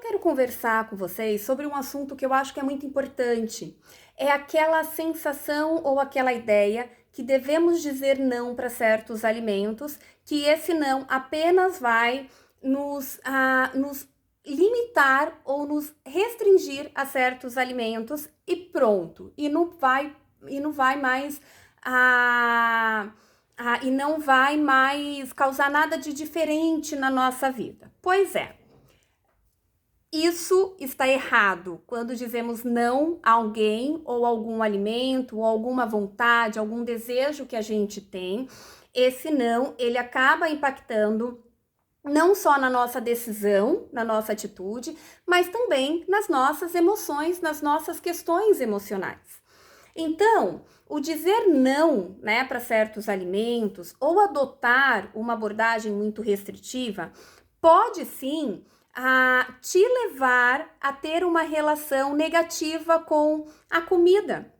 quero conversar com vocês sobre um assunto que eu acho que é muito importante. É aquela sensação ou aquela ideia que devemos dizer não para certos alimentos, que esse não apenas vai nos limitar ou nos restringir a certos alimentos e pronto. E não vai mais e não vai mais causar nada de diferente na nossa vida. Pois é. Isso está errado quando dizemos não a alguém ou algum alimento ou alguma vontade, algum desejo que a gente tem. Esse não, ele acaba impactando não só na nossa decisão, na nossa atitude, mas também nas nossas emoções, nas nossas questões emocionais. Então, o dizer não, né, para certos alimentos ou adotar uma abordagem muito restritiva pode sim te levar a ter uma relação negativa com a comida.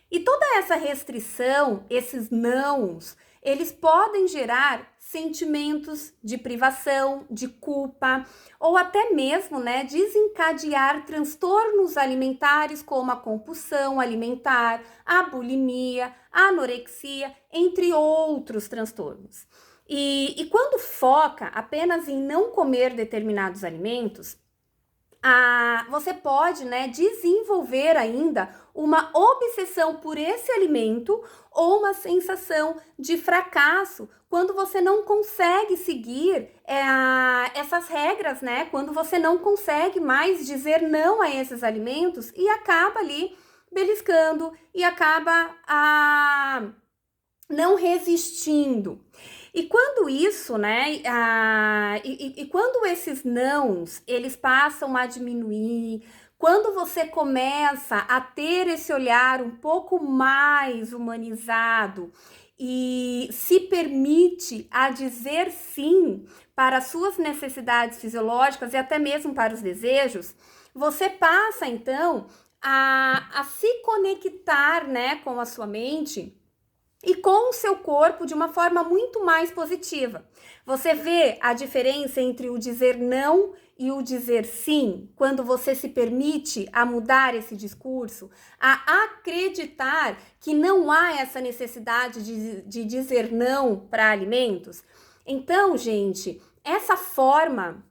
E toda essa restrição, esses nãos, eles podem gerar sentimentos de privação, de culpa, ou até mesmo, né, desencadear transtornos alimentares como a compulsão alimentar, a bulimia, a anorexia, entre outros transtornos. E quando foca apenas em não comer determinados alimentos, você pode, né, desenvolver ainda uma obsessão por esse alimento ou uma sensação de fracasso quando você não consegue seguir essas regras, né? Quando você não consegue mais dizer não a esses alimentos e acaba ali beliscando e acaba não resistindo. E quando isso, né, quando esses nãos, eles passam a diminuir, quando você começa a ter esse olhar um pouco mais humanizado e se permite a dizer sim para as suas necessidades fisiológicas e até mesmo para os desejos, você passa então a se conectar, né, com a sua mente e com o seu corpo de uma forma muito mais positiva. Você vê a diferença entre o dizer não e o dizer sim, quando você se permite a mudar esse discurso, a acreditar que não há essa necessidade de dizer não para alimentos. Então, gente, essa forma,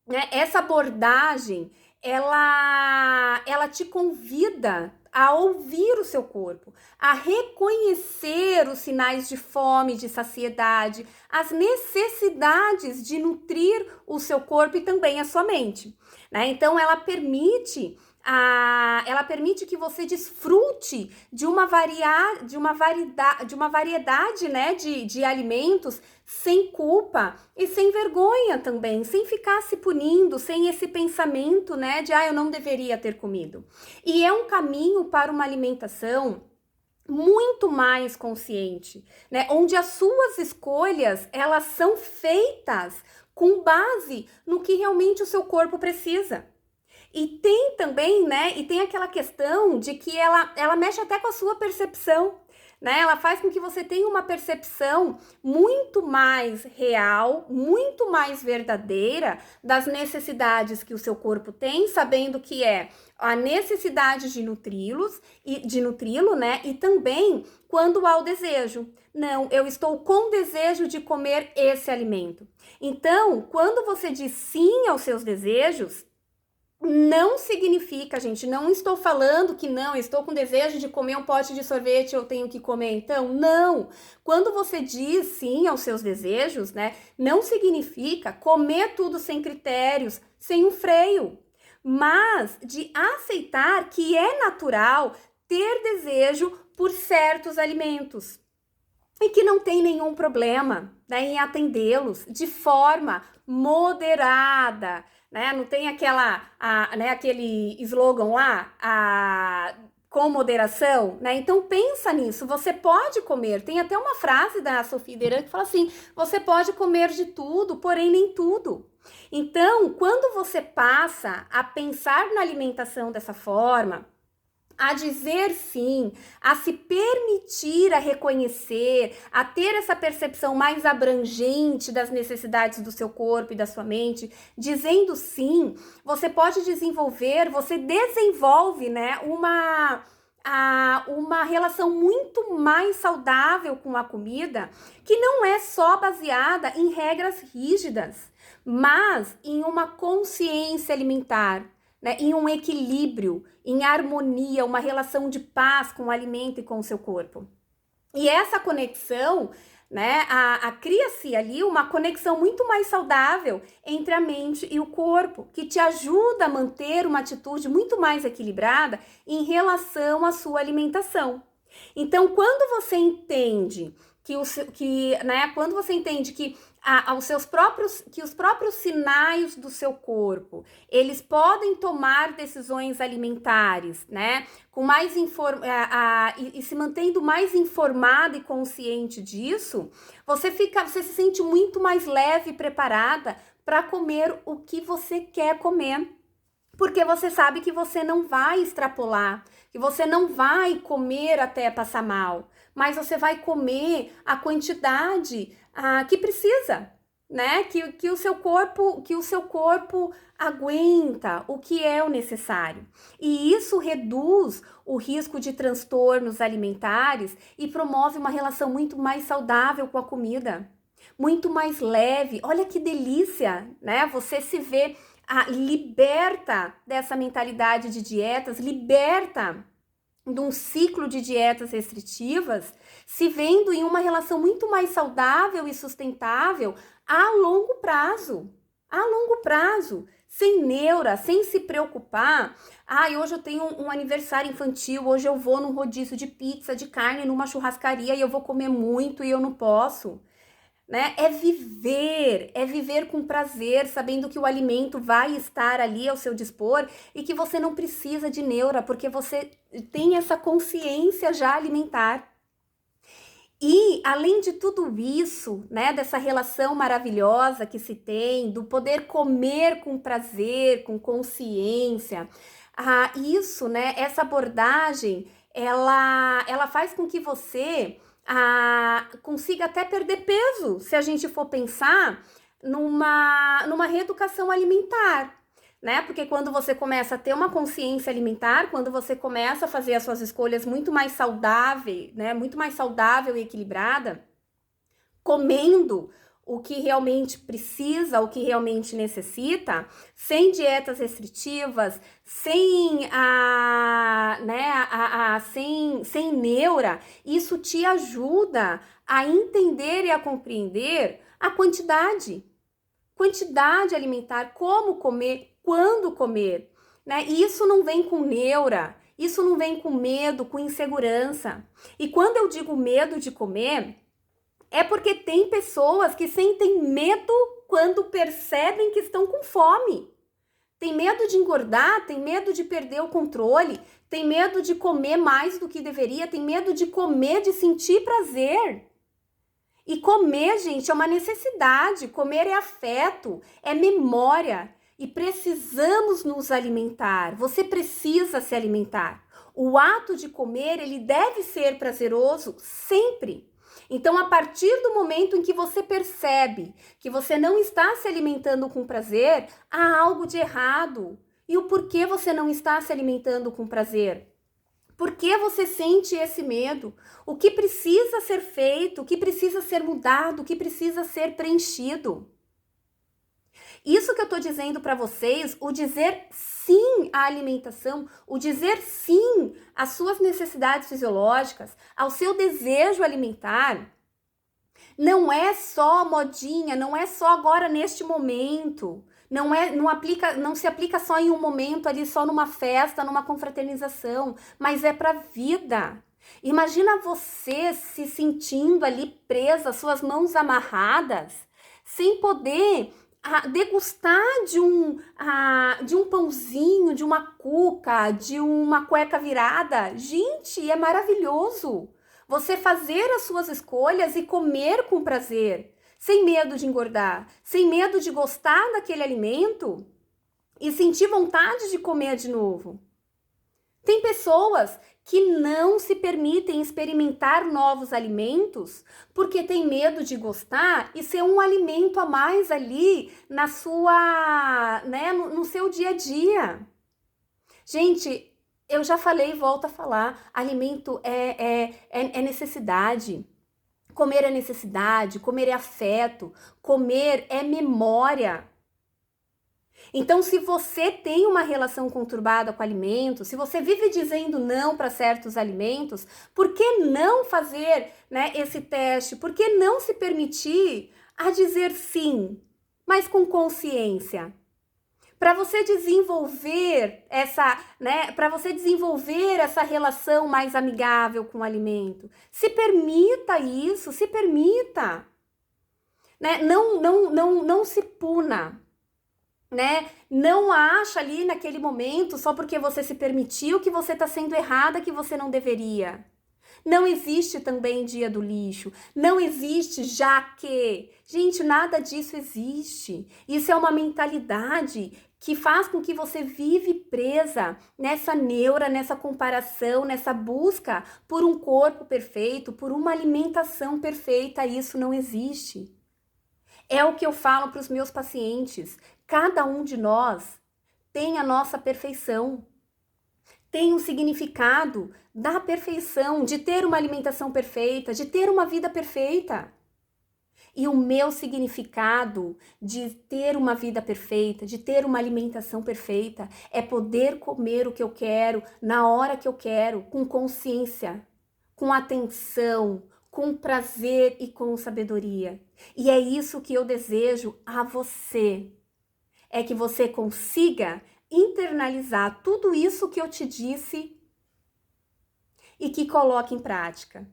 né, essa abordagem, ela te convida a ouvir o seu corpo, a reconhecer os sinais de fome, de saciedade, as necessidades de nutrir o seu corpo e também a sua mente, né? Então ela permite que você desfrute de uma variedade, né, de alimentos sem culpa e sem vergonha também, sem ficar se punindo, sem esse pensamento, né, de eu não deveria ter comido. E é um caminho para uma alimentação muito mais consciente, né, onde as suas escolhas, elas são feitas com base no que realmente o seu corpo precisa. E tem também, né, e tem aquela questão de que ela mexe até com a sua percepção, né? Ela faz com que você tenha uma percepção muito mais real, muito mais verdadeira das necessidades que o seu corpo tem, sabendo que é a necessidade de nutri-lo, né? E também quando há o desejo. Não, eu estou com desejo de comer esse alimento. Então, quando você diz sim aos seus desejos, não significa, gente, não estou falando que não, estou com desejo de comer um pote de sorvete, eu tenho que comer então, não. Quando você diz sim aos seus desejos, né, não significa comer tudo sem critérios, sem um freio, mas de aceitar que é natural ter desejo por certos alimentos e que não tem nenhum problema, né, em atendê-los de forma moderada, né? Não tem aquele slogan lá, com moderação, né? Então pensa nisso, você pode comer. Tem até uma frase da Sophie Deran que fala assim: você pode comer de tudo, porém nem tudo. Então, quando você passa a pensar na alimentação dessa forma, a dizer sim, a se permitir a reconhecer, a ter essa percepção mais abrangente das necessidades do seu corpo e da sua mente, dizendo sim, você pode desenvolver, você desenvolve, né, uma relação muito mais saudável com a comida, que não é só baseada em regras rígidas, mas em uma consciência alimentar, né, em um equilíbrio, em harmonia, uma relação de paz com o alimento e com o seu corpo. E essa conexão, né, cria-se ali uma conexão muito mais saudável entre a mente e o corpo, que te ajuda a manter uma atitude muito mais equilibrada em relação à sua alimentação. Então, quando você entende quando você entende que os próprios sinais do seu corpo, eles podem tomar decisões alimentares, né? Com mais e se mantendo mais informada e consciente disso, você se sente muito mais leve e preparada para comer o que você quer comer. Porque você sabe que você não vai extrapolar, que você não vai comer até passar mal, mas você vai comer a quantidade que precisa, né? Que o seu corpo aguenta, o que é o necessário. E isso reduz o risco de transtornos alimentares e promove uma relação muito mais saudável com a comida, muito mais leve. Olha que delícia, né? Você se vê liberta dessa mentalidade de dietas, liberta de um ciclo de dietas restritivas, se vendo em uma relação muito mais saudável e sustentável a longo prazo. A longo prazo, sem neura, sem se preocupar. Hoje eu tenho um aniversário infantil, hoje eu vou num rodízio de pizza, de carne, numa churrascaria e eu vou comer muito e eu não posso. Né? É viver com prazer, sabendo que o alimento vai estar ali ao seu dispor e que você não precisa de neura, porque você tem essa consciência já alimentar. E, além de tudo isso, né, dessa relação maravilhosa que se tem, do poder comer com prazer, com consciência, isso, né, essa abordagem, ela faz com que você consiga até perder peso, se a gente for pensar numa reeducação alimentar, né? Porque quando você começa a ter uma consciência alimentar, quando você começa a fazer as suas escolhas muito mais saudável, né? Muito mais saudável e equilibrada, comendo o que realmente precisa, o que realmente necessita, sem dietas restritivas, sem neura, isso te ajuda a entender e a compreender a quantidade alimentar, como comer, quando comer, né? E isso não vem com neura, isso não vem com medo, com insegurança. E quando eu digo medo de comer, é porque tem pessoas que sentem medo quando percebem que estão com fome. Tem medo de engordar, tem medo de perder o controle, tem medo de comer mais do que deveria, tem medo de comer, de sentir prazer. E comer, gente, é uma necessidade. Comer é afeto, é memória. E precisamos nos alimentar. Você precisa se alimentar. O ato de comer, ele deve ser prazeroso sempre. Então, a partir do momento em que você percebe que você não está se alimentando com prazer, há algo de errado. E o porquê você não está se alimentando com prazer? Por que você sente esse medo? O que precisa ser feito? O que precisa ser mudado? O que precisa ser preenchido? Isso que eu estou dizendo para vocês, o dizer sim à alimentação, o dizer sim às suas necessidades fisiológicas, ao seu desejo alimentar, não é só modinha, não é só agora neste momento, não se aplica só em um momento ali, só numa festa, numa confraternização, mas é para a vida. Imagina você se sentindo ali presa, suas mãos amarradas, sem poder degustar de um pãozinho, de uma cuca, de uma cueca virada. Gente, é maravilhoso você fazer as suas escolhas e comer com prazer, sem medo de engordar, sem medo de gostar daquele alimento e sentir vontade de comer de novo. Tem pessoas que não se permitem experimentar novos alimentos porque tem medo de gostar e ser um alimento a mais ali na sua, né, no seu dia a dia. Gente, eu já falei e volto a falar, alimento é necessidade. Comer é necessidade, comer é afeto, comer é memória. Então, se você tem uma relação conturbada com alimentos, se você vive dizendo não para certos alimentos, por que não fazer, né, esse teste? Por que não se permitir a dizer sim, mas com consciência? Para você desenvolver para você desenvolver essa relação mais amigável com o alimento. Se permita isso, se permita. Né? Não se puna. Né? Não acha ali naquele momento, só porque você se permitiu, que você está sendo errada, que você não deveria. Não existe também dia do lixo, não existe já que. Gente, nada disso existe. Isso é uma mentalidade que faz com que você vive presa nessa neura, nessa comparação, nessa busca por um corpo perfeito, por uma alimentação perfeita. Isso não existe. É o que eu falo para os meus pacientes. Cada um de nós tem a nossa perfeição. Tem um significado da perfeição, de ter uma alimentação perfeita, de ter uma vida perfeita. E o meu significado de ter uma vida perfeita, de ter uma alimentação perfeita, é poder comer o que eu quero, na hora que eu quero, com consciência, com atenção, com prazer e com sabedoria. E é isso que eu desejo a você. É que você consiga internalizar tudo isso que eu te disse e que coloque em prática.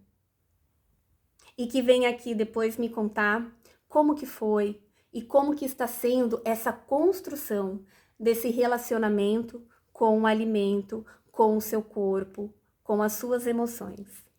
E que venha aqui depois me contar como que foi e como que está sendo essa construção desse relacionamento com o alimento, com o seu corpo, com as suas emoções.